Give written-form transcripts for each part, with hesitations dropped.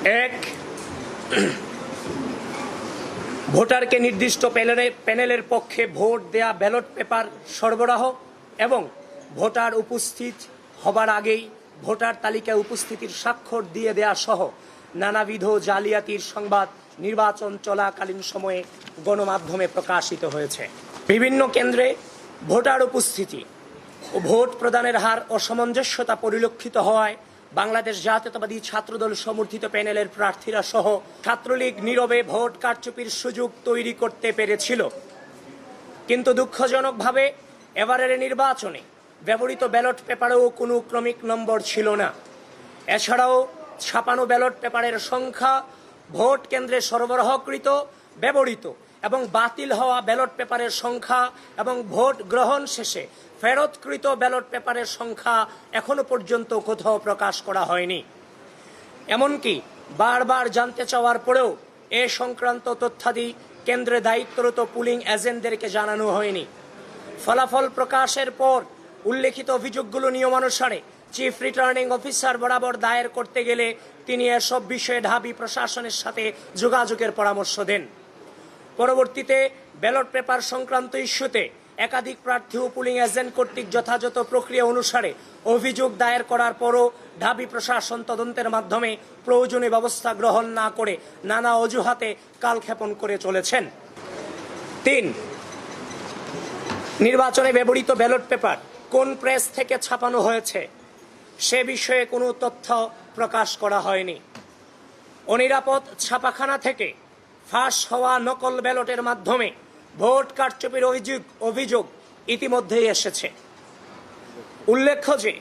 এক, ভোটারকে নির্দিষ্ট প্যানেলের পক্ষে ভোট দেয়া ব্যালট পেপার সরবরাহ এবং ভোটার উপস্থিত হবার আগেই ভোটার তালিকায় উপস্থিতির স্বাক্ষর দিয়ে দেয়া সহ নানাবিধ জালিয়াতির সংবাদ নির্বাচন চলাকালীন সময়ে গণমাধ্যমে প্রকাশিত হয়েছে। বিভিন্ন কেন্দ্রে ভোটার উপস্থিতি ও ভোট প্রদানের হার অসামঞ্জস্যতা পরিলক্ষিত হওয়ায় বাংলাদেশ জাতীয়তাবাদী ছাত্রদল সমর্থিত প্যানেলের প্রার্থীরা সহ ছাত্রলীগ নীরবে ভোট কারচুপির সুযোগ তৈরি করতে পেরেছিল। কিন্তু দুঃখজনকভাবে এবারের নির্বাচনে ব্যবহৃত ব্যালট পেপারেও কোনো ক্রমিক নম্বর ছিল না। এছাড়াও ছাপানো ব্যালট পেপারের সংখ্যা, ভোট কেন্দ্রে সরবরাহকৃত, ব্যবহৃত এবং বাতিল হওয়া ব্যালট পেপারের সংখ্যা এবং ভোট গ্রহণ শেষে ফেরতকৃত ব্যালট পেপারের সংখ্যা এখনো পর্যন্ত কোথাও প্রকাশ করা হয়নি। এমনকি বারবার জানতে চাওয়ার পরেও এ সংক্রান্ত তথ্যাদি কেন্দ্রে দায়িত্বরত পুলিং এজেন্টদেরকে জানানো হয়নি। ফলাফল প্রকাশের পর উল্লেখিত অভিযোগগুলো নিয়মানুসারে চিফ রিটার্নিং অফিসার বরাবর দায়ের করতে গেলে তিনি এসব বিষয়ে ঢাবি প্রশাসনের সাথে যোগাযোগের পরামর্শ দেন। পরবর্তীতে ব্যালট পেপার সংক্রান্ত ইস্যুতে একাধিক প্রার্থী ও পুলিং এজেন্ট কর্তৃক যথাযথ প্রক্রিয়া অনুসারে অভিযোগ দায়ের করার পরও ঢাবি প্রশাসন তদন্তের মাধ্যমে প্রয়োজনীয় ব্যবস্থা গ্রহণ না করে নানা অজুহাতে কালক্ষেপণ করে চলেছেন। 3, নির্বাচনে ব্যবহৃত ব্যালট পেপার কোন প্রেস থেকে ছাপানো হয়েছে সে বিষয়ে কোনো তথ্য প্রকাশ করা হয়নি। অনিরাপদ ছাপাখানা থেকে ফাঁস হওয়া নকল ব্যালটের মাধ্যমে ভোট কারচুপির অভিযোগ ইতিমধ্যেই এসেছে। উল্লেখ্য যে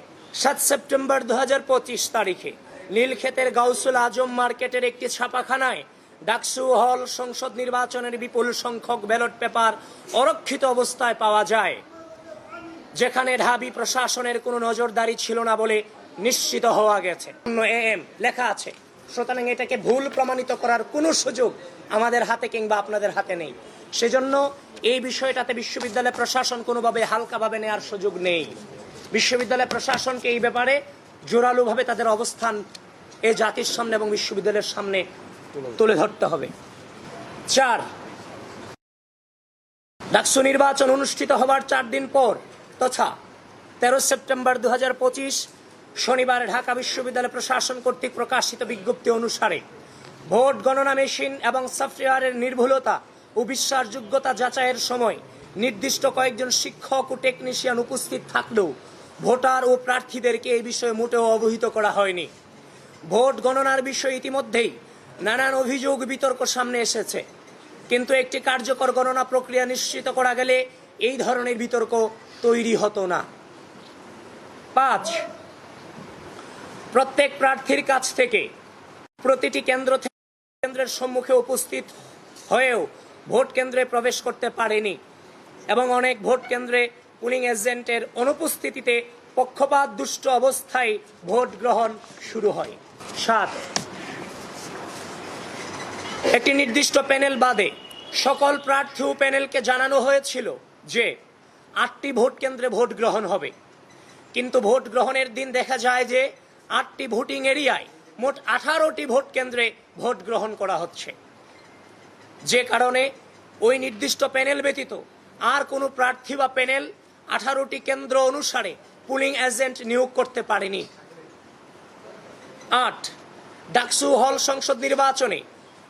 7 সেপ্টেম্বর 2025 তারিখে নীলক্ষেতের গাউসুল আজম মার্কেটের একটি ছাপাখানায় ডাকসু হল সংসদ নির্বাচনের বিপুল সংখ্যক ব্যালট পেপার অরক্ষিত অবস্থায় পাওয়া যায়, যেখানে ঢাবি প্রশাসনের কোনো নজরদারি ছিল না বলে নিশ্চিত হওয়া গেছে। AM লেখা আছে, সুতরাং এটাকে ভুল প্রমাণিত করার কোনো সুযোগ আমাদের হাতে কিংবা আপনাদের হাতে নেই। সেজন্য এই বিষয়টাতে বিশ্ববিদ্যালয় প্রশাসন কোনোভাবে হালকাভাবে নেওয়ার সুযোগ নেই। বিশ্ববিদ্যালয় প্রশাসনকে এই ব্যাপারে জোরালোভাবে তাদের অবস্থান এ জাতির সামনে এবং বিশ্ববিদ্যালয়ের সামনে তুলে ধরতে হবে। 4, ডাকসু নির্বাচন অনুষ্ঠিত হবার 4 দিন পর তথা 13 সেপ্টেম্বর 2025 শনিবার ঢাকা বিশ্ববিদ্যালয় প্রশাসন কর্তৃক প্রকাশিত বিজ্ঞপ্তি অনুসারে ভোট গণনা মেশিন এবং সফটওয়্যারের নির্ভুলতা ও বিশ্বাসযোগ্যতা যাচাইয়ের সময় নির্দিষ্ট কয়েকজন শিক্ষক ও টেকনিশিয়ান উপস্থিত থাকলেও ভোটার ও প্রার্থীদেরকে এই বিষয়ে মোটেও অবহিত করা হয়নি। ভোট গণনার বিষয়ে ইতিমধ্যেই নানান অভিযোগ বিতর্ক সামনে এসেছে, কিন্তু একটি কার্যকর গণনা প্রক্রিয়া নিশ্চিত করা গেলে এই ধরনের বিতর্ক তৈরি হতো না। 5, প্রত্যেক প্রার্থীর কাছ থেকে প্রতিটি কেন্দ্রের সম্মুখে উপস্থিত হয়েও ভোট কেন্দ্রে প্রবেশ করতে পারেনি এবং অনেক ভোট কেন্দ্রে পুলিং এজেন্টের অনুপস্থিতিতে পক্ষপাত দুষ্ট অবস্থায় ভোট গ্রহণ শুরু হয়। 7, একটি নির্দিষ্ট প্যানেল বাদে সকল প্রার্থী ও প্যানেলকে জানানো হয়েছিল যে 8টি ভোট কেন্দ্রে ভোট গ্রহণ হবে, কিন্তু ভোট গ্রহণের দিন দেখা যায় যে 8টি ভোটিং এরিয়ায় মোট 18টি ভোট কেন্দ্রে ভোট গ্রহণ করা হচ্ছে, যে কারণে ওই নির্দিষ্ট প্যানেল ব্যতীত আর কোনো প্রার্থী বা প্যানেল 18টি কেন্দ্র অনুসারে পুলিং এজেন্ট নিয়োগ করতে পারেনি। 8, ডাকসু হল সংসদ নির্বাচনে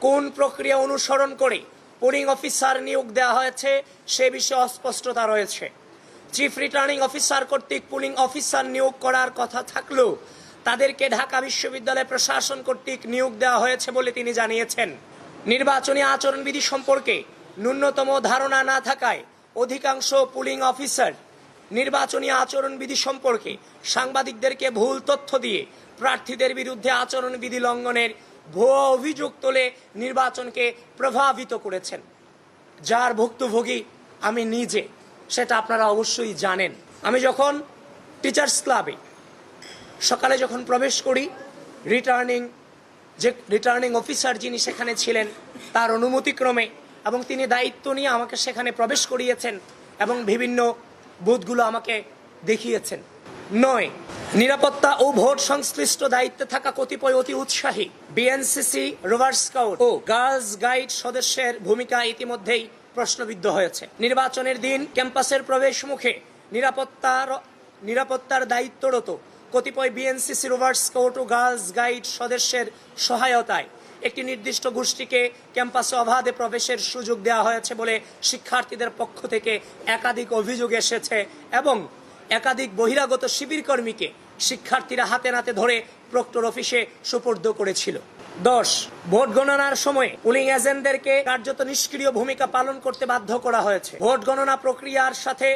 কোন প্রক্রিয়া অনুসরণ করে পুলিং অফিসার নিয়োগ দেওয়া হয়েছে সে বিষয়ে অস্পষ্টতা রয়েছে। চিফ রিটার্নিং অফিসার কর্তৃক পুলিং অফিসার নিয়োগ করার কথা থাকলেও তাদেরকে ঢাকা বিশ্ববিদ্যালয় প্রশাসন কর্তৃক নিয়োগ দেওয়া হয়েছে বলে তিনি জানিয়েছেন। নির্বাচনী আচরণবিধি সম্পর্কে ন্যূনতম ধারণা না থাকায় অধিকাংশ পুলিং অফিসার নির্বাচনী আচরণবিধি সম্পর্কে সাংবাদিকদেরকে ভুল তথ্য দিয়ে প্রার্থীদের বিরুদ্ধে আচরণবিধি লঙ্ঘনের ভুয়া অভিযোগ তুলে নির্বাচনকে প্রভাবিত করেছেন, যার ভুক্তভোগী আমি নিজে, সেটা আপনারা অবশ্যই জানেন। আমি যখন টিচার্স ক্লাবে সকালে যখন প্রবেশ করি, রিটার্নিং অফিসার যিনি সেখানে ছিলেন তার অনুমতিক্রমে এবং তিনি দায়িত্ব নিয়ে আমাকে সেখানে প্রবেশ করিয়েছেন এবং বিভিন্ন বুথগুলো আমাকে দেখিয়েছেন। নয়। নিরাপত্তা ও ভোট সংশ্লিষ্ট দায়িত্বে থাকা কতিপয় অতি উৎসাহী বিএনসিসি, রোভার স্কাউট ও গার্লস গাইড সদস্যের ভূমিকা ইতিমধ্যেই প্রশ্নবিদ্ধ হয়েছে। নির্বাচনের দিন ক্যাম্পাসের প্রবেশ মুখে নিরাপত্তার দায়িত্বরত কতিপয় বিএনসিসি, রোভার স্কাউট ও গার্লস গাইড সদস্যের সহায়তায় একটি নির্দিষ্ট গোষ্ঠীকে ক্যাম্পাসে অবাধে প্রবেশের সুযোগ দেওয়া হয়েছে বলে শিক্ষার্থীদের পক্ষ থেকে একাধিক অভিযোগ এসেছে এবং একাধিক বহিরাগত শিবির কর্মীকে শিক্ষার্থীরা হাতে নাতে ধরে প্রক্টর অফিসে সুপর্দ করেছিল। 10. ভোট গণনার সময় পুলিং এজেন্টদেরকে কার্যত নিষ্ক্রিয় ভূমিকা পালন করতে বাধ্য করা হয়েছে। ভোট গণনা প্রক্রিয়ার সাথে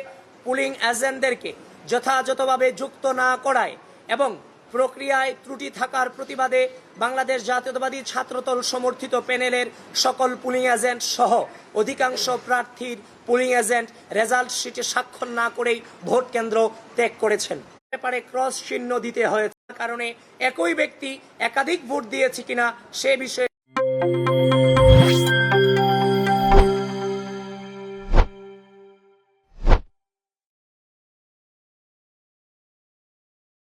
পুলিং এজেন্টদেরকে যথাযথভাবে যুক্ত না করায় এবং প্রক্রিয়ায় ত্রুটি থাকার প্রতিবাদে বাংলাদেশ জাতীয়তাবাদী ছাত্রদল সমর্থিত প্যানেলের সকল পুলিং এজেন্ট সহ অধিকাংশ প্রার্থীর পুলিং এজেন্ট রেজাল্ট শিটে স্বাক্ষর না করেই ভোট কেন্দ্র ত্যাগ করেছেন। ব্যাপারে ক্রস চিহ্ন দিতে হয়েছে, কারণে একই ব্যক্তি একাধিক ভোট দিয়েছে কিনা সে বিষয়ে